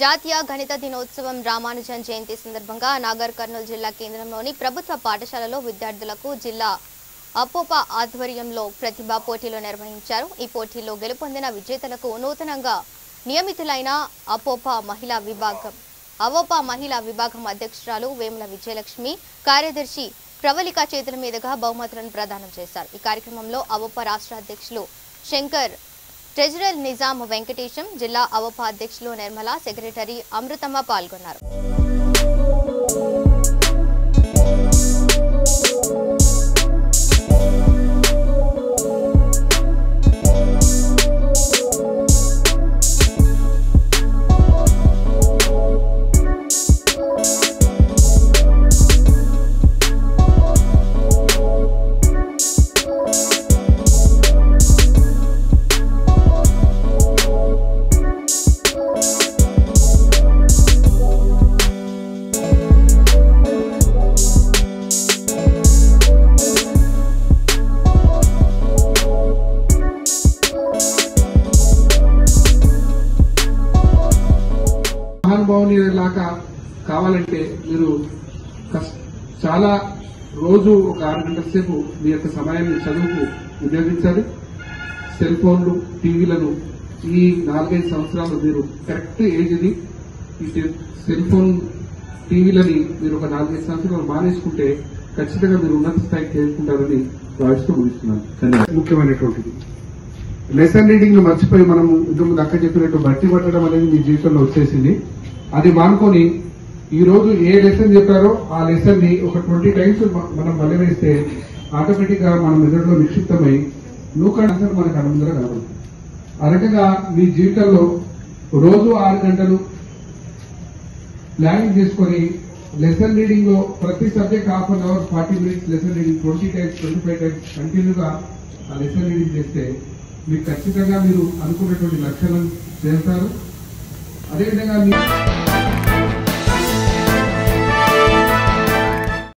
జాతీయ గణిత దినోత్సవం రామానుజన్ జయంతి సందర్భంగా నాగర్ కర్నూలు జిల్లా కేంద్రంలోని ప్రభుత్వ పాఠశాలలో విద్యార్థులకు జిల్లా అపోపా ఆధ్వర్యంలో ప్రతిభా పోటీలు నిర్వహించారు। ఈ పోటీలో గెలుపొందిన విజేతలకు నూతనంగా నియమితులైన అవోపా మహిళా విభాగం అధ్యక్షురాలు వేముల విజయలక్ష్మి, కార్యదర్శి ప్రవళిక చేతుల మీదుగా బహుమతులను ప్రదానం చేశారు। ఈ కార్యక్రమంలో అవోపా రాష్ట్ర అధ్యక్షులు శంకర్, ట్రెజరర్ నిజాం వెంకటేశం, జిల్లా అవోపా అధ్యక్షులు నిర్మల, సెక్రటరీ అమృతమ్మ పాల్గొన్నారు। లాగా కావాలంటే మీరు చాలా రోజు ఒక 6 గంటల సేపు మీ యొక్క సమయాన్ని చదువుకు వినియోగించాలి। సెల్ ఫోన్లు, టీవీలను ఈ 4-5 సంవత్సరాలు మీరు కరెక్ట్ ఏజ్ ఇది, ఈ సెల్ ఫోన్ టీవీలని మీరు ఒక 4-5 సంవత్సరాలు మానేసుకుంటే ఖచ్చితంగా మీరు ఉన్నత స్థాయికి చేరుకుంటారని భావిస్తూ ముగిస్తున్నాను। ముఖ్యమైనటువంటిది లెసన్ రీడింగ్ ను మర్చిపోయి మనం ఇంతకు దక్క చెప్పినట్టు బట్టి పట్టడం అనేది మీ జీవితంలో వచ్చేసింది। అది మానుకొని ఈ రోజు ఏ లెసన్ చెప్పారో ఆ లెసన్ ని ఒక 20 టైమ్స్ మనం వదిలేస్తే ఆటోమేటిక్ గా మన మెదడులో నిక్షిప్తమై నూకడ మనకు అనుమతి కావాలి। ఆ రకంగా మీ జీవితంలో రోజు 6 గంటలు ప్లానింగ్ చేసుకుని లెసన్ రీడింగ్ లో ప్రతి subject half an hour 40 minutes lesson reading 20 times 25 times కంటిన్యూగా ఆ లెసన్ రీడింగ్ చేస్తే మీకు ఖచ్చితంగా మీరు అనుకున్నటువంటి లక్ష్యాలను చేస్తారు। అదేవిధంగా